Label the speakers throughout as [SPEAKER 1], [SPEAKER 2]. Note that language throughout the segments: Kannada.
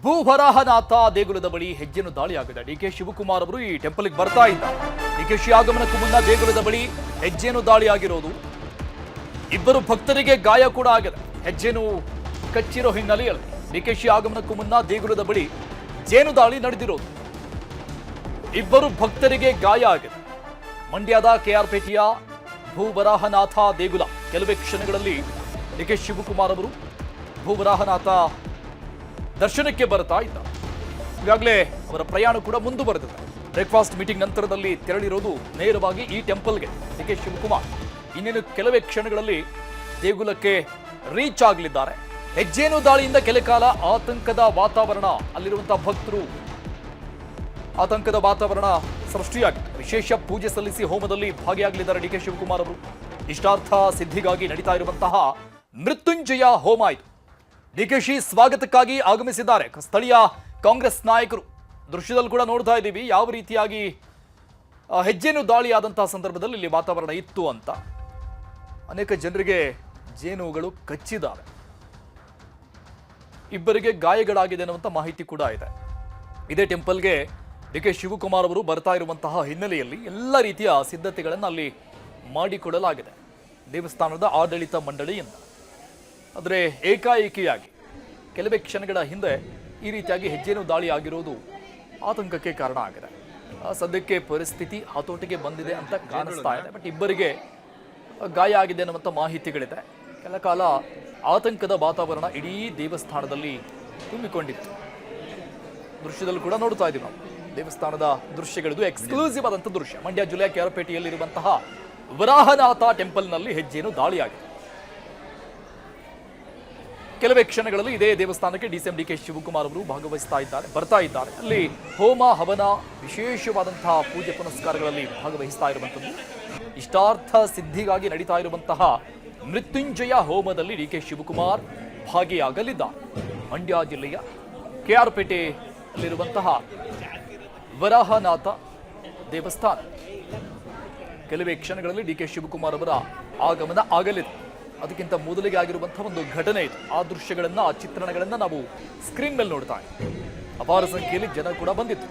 [SPEAKER 1] ಭೂವರಾಹನಾಥ ದೇಗುಲದ ಬಳಿ ಹೆಜ್ಜೆಯನ್ನು ದಾಳಿಯಾಗಿದೆ. ಡಿಕೆ ಶಿವಕುಮಾರ್ ಅವರು ಈ ಟೆಂಪಲ್ಗೆ ಬರ್ತಾ ಇದ್ದಾರೆ. ಡಿಕೆಶಿ ಆಗಮನಕ್ಕೂ ಮುನ್ನ ದೇಗುಲದ ಬಳಿ ಹೆಜ್ಜೆಯನ್ನು ದಾಳಿಯಾಗಿರೋದು. ಇಬ್ಬರು ಭಕ್ತರಿಗೆ ಗಾಯ ಕೂಡ ಆಗಿದೆ. ಹೆಜ್ಜೆಯನ್ನು ಕಚ್ಚಿರೋ ಹಿನ್ನೆಲೆಯಲ್ಲಿ ಡಿಕೆಶಿ ಆಗಮನಕ್ಕೂ ಮುನ್ನ ದೇಗುಲದ ಬಳಿ ಜೇನು ದಾಳಿ ನಡೆದಿರೋದು. ಇಬ್ಬರು ಭಕ್ತರಿಗೆ ಗಾಯ ಆಗಿದೆ. ಮಂಡ್ಯದ ಕೆಆರ್ಪೇಟೆಯ ಭೂವರಾಹನಾಥ ದೇಗುಲ ಕೆಲವೇ ಕ್ಷಣಗಳಲ್ಲಿ ಡಿಕೆ ಶಿವಕುಮಾರ್ ಅವರು ಭೂವರಾಹನಾಥ ದರ್ಶನಕ್ಕೆ ಬರ್ತಾ ಇದ್ದ. ಈಗಾಗಲೇ ಅವರ ಪ್ರಯಾಣ ಕೂಡ ಮುಂದುವರೆದಿದೆ. ಬ್ರೇಕ್ಫಾಸ್ಟ್ ಮೀಟಿಂಗ್ ನಂತರದಲ್ಲಿ ತೆರಳಿರೋದು ನೇರವಾಗಿ ಈ ಟೆಂಪಲ್ಗೆ ಡಿಕೆ ಶಿವಕುಮಾರ್. ಇನ್ನೇನು ಕೆಲವೇ ಕ್ಷಣಗಳಲ್ಲಿ ದೇಗುಲಕ್ಕೆ ರೀಚ್ ಆಗಲಿದ್ದಾರೆ. ಹೆಜ್ಜೇನು ದಾಳಿಯಿಂದ ಕೆಲ ಕಾಲ ಆತಂಕದ ವಾತಾವರಣ, ಅಲ್ಲಿರುವಂತಹ ಭಕ್ತರು ಆತಂಕದ ವಾತಾವರಣ ಸೃಷ್ಟಿಯಾಗಿದೆ. ವಿಶೇಷ ಪೂಜೆ ಸಲ್ಲಿಸಿ ಹೋಮದಲ್ಲಿ ಭಾಗಿಯಾಗಲಿದ್ದಾರೆ ಡಿಕೆ ಶಿವಕುಮಾರ್ ಅವರು. ಇಷ್ಟಾರ್ಥ ಸಿದ್ಧಿಗಾಗಿ ನಡೀತಾ ಇರುವಂತಹ ಮೃತ್ಯುಂಜಯ ಹೋಮ ಇದು. ಡಿಕೆಶಿ ಸ್ವಾಗತಕ್ಕಾಗಿ ಆಗಮಿಸಿದ್ದಾರೆ. ಸ್ಥಳೀಯ ಕಾಂಗ್ರೆಸ್ ನಾಯಕರು ದೃಶ್ಯದಲ್ಲಿ ಕೂಡ ನೋಡ್ತಾ ಇದ್ದೀವಿ ಯಾವ ರೀತಿಯಾಗಿ ಹೆಜ್ಜೆನು ದಾಳಿಯಾದಂತಹ ಸಂದರ್ಭದಲ್ಲಿ ಇಲ್ಲಿ ವಾತಾವರಣ ಇತ್ತು ಅಂತ. ಅನೇಕ ಜನರಿಗೆ ಜೇನುಗಳು ಕಚ್ಚಿದ್ದಾರೆ. ಇಬ್ಬರಿಗೆ ಗಾಯಗಳಾಗಿದೆ ಅನ್ನುವಂಥ ಮಾಹಿತಿ ಕೂಡ ಇದೆ. ಇದೇ ಟೆಂಪಲ್ಗೆ ಡಿಕೆ ಶಿವಕುಮಾರ್ ಅವರು ಬರ್ತಾ ಇರುವಂತಹ ಹಿನ್ನೆಲೆಯಲ್ಲಿ ಎಲ್ಲ ರೀತಿಯ ಸಿದ್ಧತೆಗಳನ್ನು ಅಲ್ಲಿ ಮಾಡಿಕೊಡಲಾಗಿದೆ ದೇವಸ್ಥಾನದ ಆಡಳಿತ ಮಂಡಳಿಯಿಂದ. ಆದರೆ ಏಕಾಏಕಿಯಾಗಿ ಕೆಲವೇ ಕ್ಷಣಗಳ ಹಿಂದೆ ಈ ರೀತಿಯಾಗಿ ಹೆಜ್ಜೆನು ದಾಳಿ ಆಗಿರೋದು ಆತಂಕಕ್ಕೆ ಕಾರಣ ಆಗಿದೆ. ಸದ್ಯಕ್ಕೆ ಪರಿಸ್ಥಿತಿ ಹತೋಟಿಗೆ ಬಂದಿದೆ ಅಂತ ಕಾಣಿಸ್ತಾ ಇದೆ. ಬಟ್ ಇಬ್ಬರಿಗೆ ಗಾಯ ಆಗಿದೆ ಅನ್ನುವಂಥ ಮಾಹಿತಿಗಳಿದೆ. ಕೆಲ ಕಾಲ ಆತಂಕದ ವಾತಾವರಣ ಇಡೀ ದೇವಸ್ಥಾನದಲ್ಲಿ ತುಂಬಿಕೊಂಡಿತ್ತು. ದೃಶ್ಯದಲ್ಲಿ ಕೂಡ ನೋಡ್ತಾ ಇದ್ದೀವಿ ನಾವು ದೇವಸ್ಥಾನದ ದೃಶ್ಯಗಳಿದು. ಎಕ್ಸ್ಕ್ಲೂಸಿವ್ ಆದಂಥ ದೃಶ್ಯ. ಮಂಡ್ಯ ಜಿಲ್ಲೆಯ ಕೆಆರ್ಪೇಟೆಯಲ್ಲಿರುವಂತಹ ವರಾಹನಾಥ ಟೆಂಪಲ್ನಲ್ಲಿ ಹೆಜ್ಜೆನು ದಾಳಿಯಾಗಿದೆ. ಕೆಲವೇ ಕ್ಷಣಗಳಲ್ಲಿ ಇದೇ ದೇವಸ್ಥಾನಕ್ಕೆ ಡಿಸಿಎಂ ಡಿಕೆ ಶಿವಕುಮಾರ್ ಅವರು ಬರ್ತಾ ಇದ್ದಾರೆ. ಅಲ್ಲಿ ಹೋಮ ಹವನ ವಿಶೇಷವಾದಂತಹ ಪೂಜೆ ಪುನಸ್ಕಾರಗಳಲ್ಲಿ ಭಾಗವಹಿಸ್ತಾ ಇರುವಂಥದ್ದು. ಇಷ್ಟಾರ್ಥ ಸಿದ್ಧಿಗಾಗಿ ನಡೀತಾ ಇರುವಂತಹ ಮೃತ್ಯುಂಜಯ ಹೋಮದಲ್ಲಿ ಡಿಕೆ ಶಿವಕುಮಾರ್ ಭಾಗಿಯಾಗಲಿದ್ದಾರೆ. ಮಂಡ್ಯ ಜಿಲ್ಲೆಯ ಕೆಆರ್ಪೇಟೆಯಲ್ಲಿರುವಂತಹ ವರಾಹನಾಥ ದೇವಸ್ಥಾನ. ಕೆಲವೇ ಕ್ಷಣಗಳಲ್ಲಿ ಡಿಕೆ ಶಿವಕುಮಾರ್ ಅವರ ಆಗಮನ ಆಗಲಿದೆ. ಅದಕ್ಕಿಂತ ಮೊದಲಿಗೆ ಆಗಿರುವಂತಹ ಒಂದು ಘಟನೆ ಇದು. ಆ ದೃಶ್ಯಗಳನ್ನ, ಆ ಚಿತ್ರಣಗಳನ್ನ ನಾವು ಸ್ಕ್ರೀನ್ ಮೇಲೆ ನೋಡ್ತಾ ಇದ್ದೀವಿ. ಅಪಾರ ಸಂಖ್ಯೆಯಲ್ಲಿ ಜನ ಕೂಡ ಬಂದಿತ್ತು.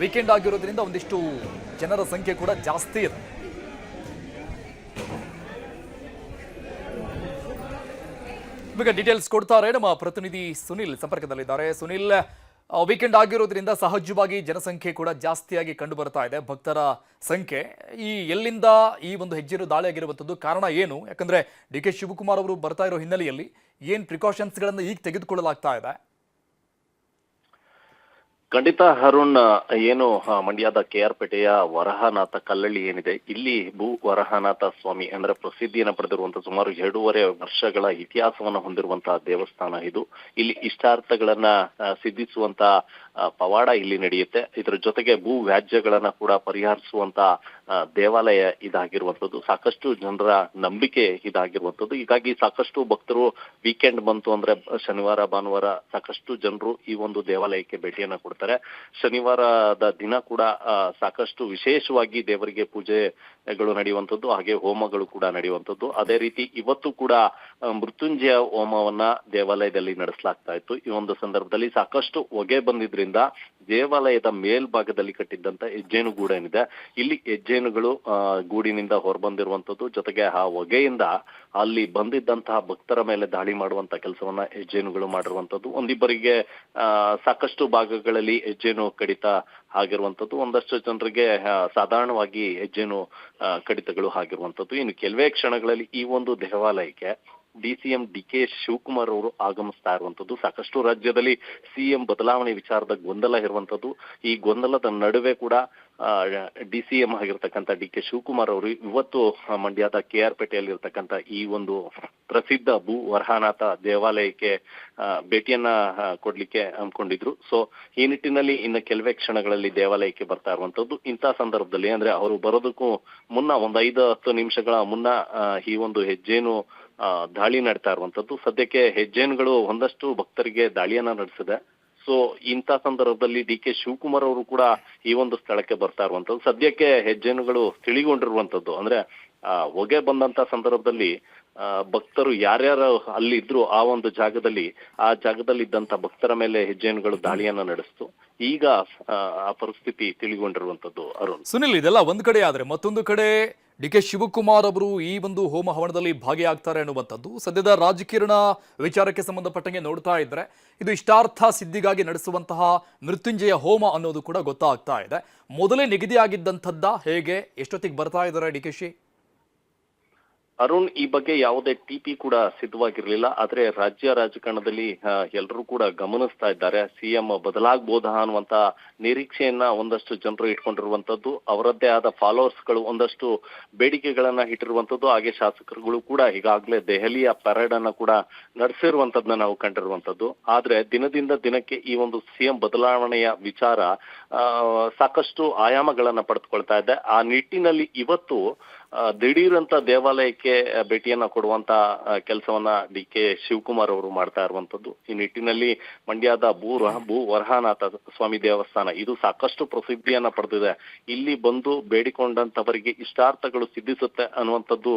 [SPEAKER 1] ವೀಕೆಂಡ್ ಆಗಿರೋದ್ರಿಂದ ಒಂದಿಷ್ಟು ಜನರ ಸಂಖ್ಯೆ ಕೂಡ ಜಾಸ್ತಿ ಇದೆ. ಈಗ ಡೀಟೇಲ್ಸ್ ಕೊಡ್ತಾರೆ ನಮ್ಮ ಪ್ರತಿನಿಧಿ ಸುನಿಲ್ ಸಂಪರ್ಕದಲ್ಲಿದ್ದಾರೆ. ಸುನಿಲ್, ವೀಕೆಂಡ್ ಆಗಿರೋದ್ರಿಂದ ಸಹಜವಾಗಿ ಜನಸಂಖ್ಯೆ ಕೂಡ ಜಾಸ್ತಿಯಾಗಿ ಕಂಡು ಬರ್ತಾ ಇದೆ, ಭಕ್ತರ ಸಂಖ್ಯೆ. ಎಲ್ಲಿಂದ ಈ ಒಂದು ಹೆಜ್ಜೆನು ದಾಳಿ ಆಗಿರುವಂಥದ್ದು, ಕಾರಣ ಏನು? ಯಾಕಂದ್ರೆ ಡಿಕೆ ಶಿವಕುಮಾರ್ ಅವರು ಬರ್ತಾ ಇರೋ ಹಿನ್ನೆಲೆಯಲ್ಲಿ ಏನ್ ಪ್ರಿಕಾಷನ್ಸ್ಗಳನ್ನು ಈಗ ತೆಗೆದುಕೊಳ್ಳಲಾಗ್ತಾ ಇದೆ?
[SPEAKER 2] ಖಂಡಿತ ಅರುಣ್, ಏನು ಮಂಡ್ಯದ ಕೆಆರ್ಪೇಟೆಯ ವರಹನಾಥ ಕಲ್ಲಳ್ಳಿ ಏನಿದೆ, ಇಲ್ಲಿ ಭೂ ವರಹನಾಥ ಸ್ವಾಮಿ ಅಂದ್ರೆ ಪ್ರಸಿದ್ಧಿಯನ್ನು ಪಡೆದಿರುವಂತಹ ಸುಮಾರು 2.5 ವರ್ಷಗಳ ಇತಿಹಾಸವನ್ನು ಹೊಂದಿರುವಂತಹ ದೇವಸ್ಥಾನ ಇದು. ಇಲ್ಲಿ ಇಷ್ಟಾರ್ಥಗಳನ್ನ ಸಿದ್ಧಿಸುವಂತ ಪವಾಡ ಇಲ್ಲಿ ನಡೆಯುತ್ತೆ. ಇದರ ಜೊತೆಗೆ ಭೂ ವ್ಯಾಜ್ಯಗಳನ್ನ ಕೂಡ ಪರಿಹರಿಸುವಂತ ದೇವಾಲಯ ಇದಾಗಿರುವಂತದ್ದು. ಸಾಕಷ್ಟು ಜನರ ನಂಬಿಕೆ ಇದಾಗಿರುವಂತದ್ದು. ಹೀಗಾಗಿ ಸಾಕಷ್ಟು ಭಕ್ತರು ವೀಕೆಂಡ್ ಬಂತು ಅಂದ್ರೆ ಶನಿವಾರ ಭಾನುವಾರ ಸಾಕಷ್ಟು ಜನರು ಈ ಒಂದು ದೇವಾಲಯಕ್ಕೆ ಭೇಟಿಯನ್ನ ಕೊಡ್ತಾರೆ. ಶನಿವಾರದ ದಿನ ಕೂಡ ಸಾಕಷ್ಟು ವಿಶೇಷವಾಗಿ ದೇವರಿಗೆ ಪೂಜೆಗಳು ನಡೆಯುವಂಥದ್ದು, ಹಾಗೆ ಹೋಮಗಳು ಕೂಡ ನಡೆಯುವಂಥದ್ದು. ಅದೇ ರೀತಿ ಇವತ್ತು ಕೂಡ ಮೃತ್ಯುಂಜಯ ಹೋಮವನ್ನ ದೇವಾಲಯದಲ್ಲಿ ನಡೆಸಲಾಗ್ತಾ ಇತ್ತು. ಈ ಒಂದು ಸಂದರ್ಭದಲ್ಲಿ ಸಾಕಷ್ಟು ಹೊಗೆ ಬಂದಿದ್ರಿಂದ ದೇವಾಲಯದ ಮೇಲ್ಭಾಗದಲ್ಲಿ ಕಟ್ಟಿದ್ದಂತ ಹೆಜ್ಜೇನು ಗೂಡು ಏನಿದೆ, ಇಲ್ಲಿ ಹೆಜ್ಜೇನುಗಳು ಗೂಡಿನಿಂದ ಹೊರಬಂದಿರುವಂತದ್ದು. ಜೊತೆಗೆ ಆ ಹೊಗೆಯಿಂದ ಅಲ್ಲಿ ಬಂದಿದ್ದಂತಹ ಭಕ್ತರ ಮೇಲೆ ದಾಳಿ ಮಾಡುವಂತ ಕೆಲಸವನ್ನ ಹೆಜ್ಜೇನುಗಳು ಮಾಡಿರುವಂತದ್ದು. ಒಂದಿಬ್ಬರಿಗೆ ಸಾಕಷ್ಟು ಭಾಗಗಳಲ್ಲಿ ಹೆಜ್ಜೇನು ಕಡಿತ ಆಗಿರುವಂತದ್ದು. ಒಂದಷ್ಟು ಜನರಿಗೆ ಸಾಧಾರಣವಾಗಿ ಹೆಜ್ಜೇನು ಕಡಿತಗಳು ಆಗಿರುವಂತದ್ದು. ಇನ್ನು ಕೆಲವೇ ಕ್ಷಣಗಳಲ್ಲಿ ಈ ಒಂದು ದೇವಾಲಯಕ್ಕೆ ಡಿಸಿಎಂ ಡಿಕೆ ಶಿವಕುಮಾರ್ ಅವರು ಆಗಮಿಸ್ತಾ ಇರುವಂತದ್ದು. ಸಾಕಷ್ಟು ರಾಜ್ಯದಲ್ಲಿ ಸಿಎಂ ಬದಲಾವಣೆ ವಿಚಾರದ ಗೊಂದಲ ಇರುವಂತದ್ದು. ಈ ಗೊಂದಲದ ನಡುವೆ ಕೂಡ ಡಿಸಿಎಂ ಆಗಿರ್ತಕ್ಕಂಥ ಡಿಕೆ ಶಿವಕುಮಾರ್ ಅವರು ಇವತ್ತು ಮಂಡ್ಯದ ಕೆಆರ್ಪೇಟೆಯಲ್ಲಿರ್ತಕ್ಕಂಥ ಈ ಒಂದು ಪ್ರಸಿದ್ಧ ಭೂ ವರಹನಾಥ ದೇವಾಲಯಕ್ಕೆ ಭೇಟಿಯನ್ನ ಕೊಡ್ಲಿಕ್ಕೆ ಅಂದ್ಕೊಂಡಿದ್ರು. ಸೊ ಈ ನಿಟ್ಟಿನಲ್ಲಿ ಇನ್ನು ಕೆಲವೇ ಕ್ಷಣಗಳಲ್ಲಿ ದೇವಾಲಯಕ್ಕೆ ಬರ್ತಾ ಇರುವಂತದ್ದು. ಇಂಥ ಸಂದರ್ಭದಲ್ಲಿ ಅಂದ್ರೆ ಅವರು ಬರೋದಕ್ಕೂ ಮುನ್ನ ಒಂದು 5-10 ನಿಮಿಷಗಳ ಮುನ್ನ ಈ ಒಂದು ಹೆಜ್ಜೇನು ದಾಳಿ ನಡ್ತಾ ಇರುವಂತದ್ದು. ಸದ್ಯಕ್ಕೆ ಹೆಜ್ಜೇನುಗಳು ಒಂದಷ್ಟು ಭಕ್ತರಿಗೆ ದಾಳಿಯನ್ನ ನಡೆಸಿದೆ. ಸೊ ಇಂಥ ಸಂದರ್ಭದಲ್ಲಿ ಡಿಕೆ ಶಿವಕುಮಾರ್ ಅವರು ಕೂಡ ಈ ಒಂದು ಸ್ಥಳಕ್ಕೆ ಬರ್ತಾ ಇರುವಂತದ್ದು. ಸದ್ಯಕ್ಕೆ ಹೆಜ್ಜೇನುಗಳು ತಿಳಿಗೊಂಡಿರುವಂತದ್ದು ಅಂದ್ರೆ ಹೊಗೆ ಬಂದಂತ ಸಂದರ್ಭದಲ್ಲಿ ಭಕ್ತರು ಯಾರ್ಯಾರು ಅಲ್ಲಿದ್ರು ಆ ಒಂದು ಜಾಗದಲ್ಲಿ ಇದ್ದಂತ ಭಕ್ತರ ಮೇಲೆ ಹೆಜ್ಜೆನುಗಳು ದಾಳಿಯನ್ನ ನಡೆಸ್ತು. ಈಗ ಆ ಪರಿಸ್ಥಿತಿ ತಿಳಿಗೊಂಡಿರುವಂತದ್ದು ಅರುಣ್.
[SPEAKER 1] ಸುನಿಲ್, ಇದೆಲ್ಲ ಒಂದ್ ಕಡೆ ಆದ್ರೆ ಮತ್ತೊಂದು ಕಡೆ ಡಿ.ಕೆ. ಶಿವಕುಮಾರ್ ಅವರು ಈ ಒಂದು ಹೋಮ ಹವನದಲ್ಲಿ ಭಾಗಿಯಾಗ್ತಾರೆ ಅನ್ನುವಂಥದ್ದು ಸದ್ಯದ ರಾಜಕೀಯ ವಿಚಾರಕ್ಕೆ ಸಂಬಂಧಪಟ್ಟಂಗೆ ನೋಡ್ತಾ ಇದ್ರೆ ಇದು ಇಷ್ಟಾರ್ಥ ಸಿದ್ಧಿಗಾಗಿ ನಡೆಸುವಂತಹ ಮೃತ್ಯುಂಜಯ ಹೋಮ ಅನ್ನೋದು ಕೂಡ ಗೊತ್ತಾಗ್ತಾ ಇದೆ. ಮೊದಲೇ ನಿಗದಿಯಾಗಿದ್ದಂಥದ್ದ ಹೇಗೆ, ಎಷ್ಟೊತ್ತಿಗೆ ಬರ್ತಾ ಇದ್ದಾರೆ ಡಿ.ಕೆ.ಶಿ?
[SPEAKER 2] ಅರುಣ್, ಈ ಬಗ್ಗೆ ಯಾವುದೇ ಟಿಪಿ ಕೂಡ ಸಿದ್ಧವಾಗಿರ್ಲಿಲ್ಲ. ಆದ್ರೆ ರಾಜ್ಯ ರಾಜಕಾರಣದಲ್ಲಿ ಎಲ್ಲರೂ ಕೂಡ ಗಮನಿಸ್ತಾ ಇದ್ದಾರೆ. ಸಿಎಂ ಬದಲಾಗಬಹುದಾ ಅನ್ನುವಂತ ನಿರೀಕ್ಷೆಯನ್ನ ಒಂದಷ್ಟು ಜನರು ಇಟ್ಕೊಂಡಿರುವಂತದ್ದು, ಅವರದ್ದೇ ಆದ ಫಾಲೋವರ್ಸ್ಗಳು ಒಂದಷ್ಟು ಬೇಡಿಕೆಗಳನ್ನ ಇಟ್ಟಿರುವಂತದ್ದು. ಹಾಗೆ ಶಾಸಕರುಗಳು ಕೂಡ ಈಗಾಗಲೇ ದೆಹಲಿಯ ಪರೇಡ್ ಅನ್ನ ಕೂಡ ನಡೆಸಿರುವಂತದನ್ನ ನಾವು ಕಂಡಿರುವಂತದ್ದು. ಆದ್ರೆ ದಿನದಿಂದ ದಿನಕ್ಕೆ ಈ ಒಂದು ಸಿಎಂ ಬದಲಾವಣೆಯ ವಿಚಾರ ಸಾಕಷ್ಟು ಆಯಾಮಗಳನ್ನ ಪಡೆದುಕೊಳ್ತಾ ಇದೆ. ಆ ನಿಟ್ಟಿನಲ್ಲಿ ಇವತ್ತು ದಿಢೀರಂತ ದೇವಾಲಯಕ್ಕೆ ಭೇಟಿಯನ್ನ ಕೊಡುವಂತ ಕೆಲಸವನ್ನ ಡಿ.ಕೆ. ಶಿವಕುಮಾರ್ ಅವರು ಮಾಡ್ತಾ ಇರುವಂತದ್ದು. ಈ ನಿಟ್ಟಿನಲ್ಲಿ ಮಂಡ್ಯದ ಭೂ ವರಹಾನಾಥ ಸ್ವಾಮಿ ದೇವಸ್ಥಾನ ಇದು ಸಾಕಷ್ಟು ಪ್ರಸಿದ್ಧಿಯನ್ನ ಪಡೆದಿದೆ. ಇಲ್ಲಿ ಬಂದು ಬೇಡಿಕೊಂಡಂತವರಿಗೆ ಇಷ್ಟಾರ್ಥಗಳು ಸಿದ್ಧಿಸುತ್ತೆ ಅನ್ನುವಂಥದ್ದು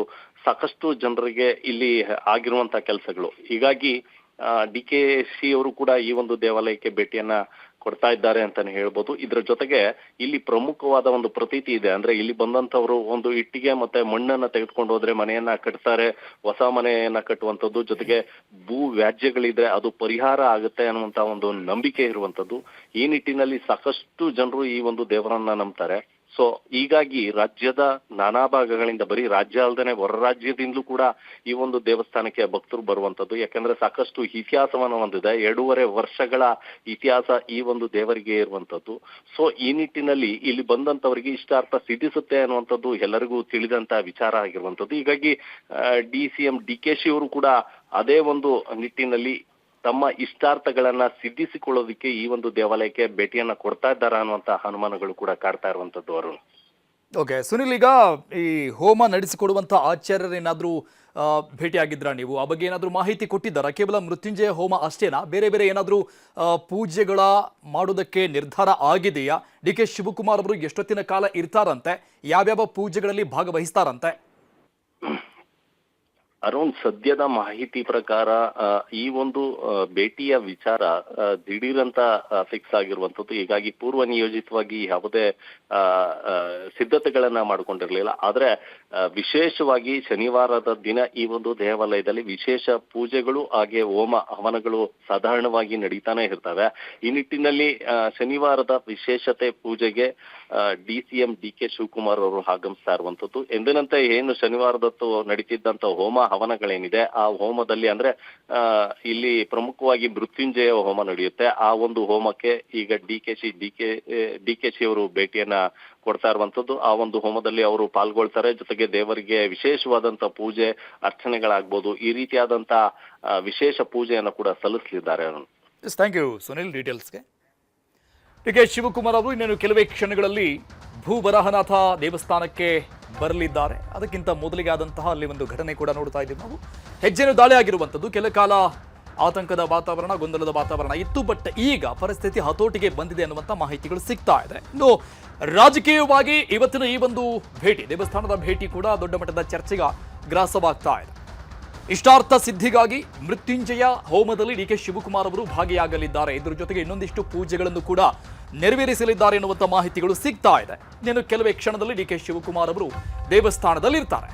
[SPEAKER 2] ಸಾಕಷ್ಟು ಜನರಿಗೆ ಇಲ್ಲಿ ಆಗಿರುವಂತ ಕೆಲಸಗಳು. ಹೀಗಾಗಿ ಡಿ.ಕೆ.ಶಿ ಅವರು ಕೂಡ ಈ ಒಂದು ದೇವಾಲಯಕ್ಕೆ ಭೇಟಿಯನ್ನ ಕೊಡ್ತಾ ಇದ್ದಾರೆ ಅಂತಾನೆ ಹೇಳ್ಬೋದು. ಇದ್ರ ಜೊತೆಗೆ ಇಲ್ಲಿ ಪ್ರಮುಖವಾದ ಒಂದು ಪ್ರತೀತಿ ಇದೆ. ಅಂದ್ರೆ ಇಲ್ಲಿ ಬಂದಂತವ್ರು ಒಂದು ಇಟ್ಟಿಗೆ ಮತ್ತೆ ಮಣ್ಣನ್ನ ತೆಗೆದುಕೊಂಡು ಹೋದ್ರೆ ಮನೆಯನ್ನ ಕಟ್ತಾರೆ, ಹೊಸ ಮನೆಯನ್ನ ಕಟ್ಟುವಂಥದ್ದು, ಜೊತೆಗೆ ಭೂ ವ್ಯಾಜ್ಯಗಳಿದ್ರೆ ಅದು ಪರಿಹಾರ ಆಗುತ್ತೆ ಅನ್ನುವಂತ ಒಂದು ನಂಬಿಕೆ ಇರುವಂತದ್ದು. ಈ ನಿಟ್ಟಿನಲ್ಲಿ ಸಾಕಷ್ಟು ಜನರು ಈ ಒಂದು ದೇವರನ್ನ ನಂಬ್ತಾರೆ. ಸೊ ಹೀಗಾಗಿ ರಾಜ್ಯದ ನಾನಾ ಭಾಗಗಳಿಂದ, ಬರೀ ರಾಜ್ಯ ಅಲ್ಲದೆ ಹೊರ ರಾಜ್ಯದಿಂದಲೂ ಕೂಡ ಈ ಒಂದು ದೇವಸ್ಥಾನಕ್ಕೆ ಭಕ್ತರು ಬರುವಂತದ್ದು. ಯಾಕಂದ್ರೆ ಸಾಕಷ್ಟು ಇತಿಹಾಸವನ್ನು ಹೊಂದಿದೆ. 2.5 ವರ್ಷಗಳ ಇತಿಹಾಸ ಈ ಒಂದು ದೇವರಿಗೆ ಇರುವಂತದ್ದು. ಸೊ ಈ ನಿಟ್ಟಿನಲ್ಲಿ ಇಲ್ಲಿ ಬಂದಂತವರಿಗೆ ಇಷ್ಟಾರ್ಥ ಸಿದ್ಧಿಸುತ್ತೆ ಅನ್ನುವಂಥದ್ದು ಎಲ್ಲರಿಗೂ ತಿಳಿದಂತ ವಿಚಾರ ಆಗಿರುವಂತದ್ದು. ಹೀಗಾಗಿ ಸಿಎಂ ಡಿ.ಕೆ.ಶಿ ಅವರು ಕೂಡ ಅದೇ ಒಂದು ನಿಟ್ಟಿನಲ್ಲಿ ತಮ್ಮ ಇಷ್ಟಾರ್ಥಗಳನ್ನ ಸಿದ್ಧಿಸಿಕೊಳ್ಳೋದಕ್ಕೆ ಈ ಒಂದು ದೇವಾಲಯಕ್ಕೆ ಭೇಟಿಯನ್ನ ಕೊಡ್ತಾ ಇದ್ದಾರಾ ಅನ್ನುವಂತ ಅನುಮಾನಗಳು ಕೂಡ ಕಾಡ್ತಾ ಇರುವಂತದ್ದು ಅರುಣ್.
[SPEAKER 1] ಓಕೆ ಸುನಿಲ್, ಈಗ ಈ ಹೋಮ ನಡೆಸಿಕೊಡುವಂತ ಆಚಾರ್ಯರೇನಾದ್ರೂ ಭೇಟಿಯಾಗಿದ್ರಾ ನೀವು? ಆ ಬಗ್ಗೆ ಏನಾದ್ರೂ ಮಾಹಿತಿ ಕೊಟ್ಟಿದ್ದಾರಾ? ಕೇವಲ ಮೃತ್ಯುಂಜಯ ಹೋಮ ಅಷ್ಟೇನಾ, ಬೇರೆ ಬೇರೆ ಏನಾದ್ರೂ ಪೂಜೆಗಳ ಮಾಡೋದಕ್ಕೆ ನಿರ್ಧಾರ ಆಗಿದೆಯಾ? ಡಿ.ಕೆ. ಶಿವಕುಮಾರ್ ಅವರು ಎಷ್ಟೊತ್ತಿನ ಕಾಲ ಇರ್ತಾರಂತೆ, ಯಾವ್ಯಾವ ಪೂಜೆಗಳಲ್ಲಿ ಭಾಗವಹಿಸ್ತಾರಂತೆ?
[SPEAKER 2] ಅರುಣ್, ಸದ್ಯದ ಮಾಹಿತಿ ಪ್ರಕಾರ ಈ ಒಂದು ಭೇಟಿಯ ವಿಚಾರ ದಿಢೀರಂತ ಫಿಕ್ಸ್ ಆಗಿರುವಂತದ್ದು. ಹೀಗಾಗಿ ಪೂರ್ವ ನಿಯೋಜಿತವಾಗಿ ಯಾವುದೇ ಸಿದ್ಧತೆಗಳನ್ನ ಮಾಡ್ಕೊಂಡಿರ್ಲಿಲ್ಲ. ಆದ್ರೆ ವಿಶೇಷವಾಗಿ ಶನಿವಾರದ ದಿನ ಈ ಒಂದು ದೇವಾಲಯದಲ್ಲಿ ವಿಶೇಷ ಪೂಜೆಗಳು ಹಾಗೆ ಹೋಮ ಹವನಗಳು ಸಾಧಾರಣವಾಗಿ ನಡೀತಾನೆ ಇರ್ತವೆ. ಈ ನಿಟ್ಟಿನಲ್ಲಿ ಶನಿವಾರದ ವಿಶೇಷತೆ ಪೂಜೆಗೆ ಸಿಎಂ ಡಿ.ಕೆ. ಶಿವಕುಮಾರ್ ಅವರು ಆಗಮಿಸ್ತಾ ಇರುವಂತದ್ದು. ಎಂದಿನಂತೆ ಏನು ಶನಿವಾರದತ್ತು ನಡೀತಿದ್ದಂತ ಹೋಮ ಹವನಗಳೇನಿದೆ ಆ ಹೋಮದಲ್ಲಿ, ಅಂದ್ರೆ ಇಲ್ಲಿ ಪ್ರಮುಖವಾಗಿ ಮೃತ್ಯುಂಜಯ ಹೋಮ ನಡೆಯುತ್ತೆ. ಆ ಒಂದು ಹೋಮಕ್ಕೆ ಈಗ ಡಿ.ಕೆ.ಶಿ ಅವರು ಭೇಟಿಯನ್ನ ಕೊಡ್ತಾ ಇರುವಂತದ್ದು. ಆ ಒಂದು ಹೋಮದಲ್ಲಿ ಅವರು ಪಾಲ್ಗೊಳ್ತಾರೆ. ಜೊತೆಗೆ ದೇವರಿಗೆ ವಿಶೇಷವಾದಂತ ಪೂಜೆ ಅರ್ಚನೆಗಳಾಗ್ಬೋದು, ಈ ರೀತಿಯಾದಂತ ವಿಶೇಷ ಪೂಜೆಯನ್ನು ಕೂಡ ಸಲ್ಲಿಸಲಿದ್ದಾರೆ.
[SPEAKER 1] ಥ್ಯಾಂಕ್ ಯು ಸುನಿಲ್ ಡೀಟೇಲ್ಸ್ಗೆ. ಡಿ.ಕೆ. ಶಿವಕುಮಾರ್ ಅವರು ಇನ್ನೇನು ಕೆಲವೇ ಕ್ಷಣಗಳಲ್ಲಿ ಭೂವರಾಹನಾಥ ದೇವಸ್ಥಾನಕ್ಕೆ ಬರಲಿದ್ದಾರೆ. ಅದಕ್ಕಿಂತ ಮೊದಲಿಗೆ ಆದಂತಹ ಅಲ್ಲಿ ಒಂದು ಘಟನೆ ಕೂಡ ನೋಡ್ತಾ ಇದ್ದೀವಿ ನಾವು. ಹೆಜ್ಜೆನು ದಾಳಿ ಆಗಿರುವಂಥದ್ದು. ಕೆಲ ಕಾಲ ಆತಂಕದ ವಾತಾವರಣ, ಗೊಂದಲದ ವಾತಾವರಣ ಇತ್ತು. ಬಟ್ ಈಗ ಪರಿಸ್ಥಿತಿ ಹತೋಟಿಗೆ ಬಂದಿದೆ ಅನ್ನುವಂಥ ಮಾಹಿತಿಗಳು ಸಿಗ್ತಾ ಇದೆ. ಇನ್ನು ರಾಜಕೀಯವಾಗಿ ಇವತ್ತಿನ ಈ ಒಂದು ಭೇಟಿ, ದೇವಸ್ಥಾನದ ಭೇಟಿ ಕೂಡ ದೊಡ್ಡ ಮಟ್ಟದ ಚರ್ಚೆಗೆ ಗ್ರಾಸವಾಗ್ತಾ ಇದೆ. ಇಷ್ಟಾರ್ಥ ಸಿದ್ಧಿಗಾಗಿ ಮೃತ್ಯುಂಜಯ ಹೋಮದಲ್ಲಿ ಡಿ.ಕೆ. ಶಿವಕುಮಾರ್ ಅವರು ಭಾಗಿಯಾಗಲಿದ್ದಾರೆ. ಇದರ ಜೊತೆಗೆ ಇನ್ನೊಂದಿಷ್ಟು ಪೂಜೆಗಳನ್ನು ಕೂಡ ನೆರವೇರಿಸಲಿದ್ದಾರೆ ಎನ್ನುವಂಥ ಮಾಹಿತಿಗಳು ಸಿಗ್ತಾ ಇದೆ. ಇನ್ನು ಕೆಲವೇ ಕ್ಷಣದಲ್ಲಿ ಡಿ.ಕೆ. ಶಿವಕುಮಾರ್ ಅವರು ದೇವಸ್ಥಾನದಲ್ಲಿ ಇರ್ತಾರೆ.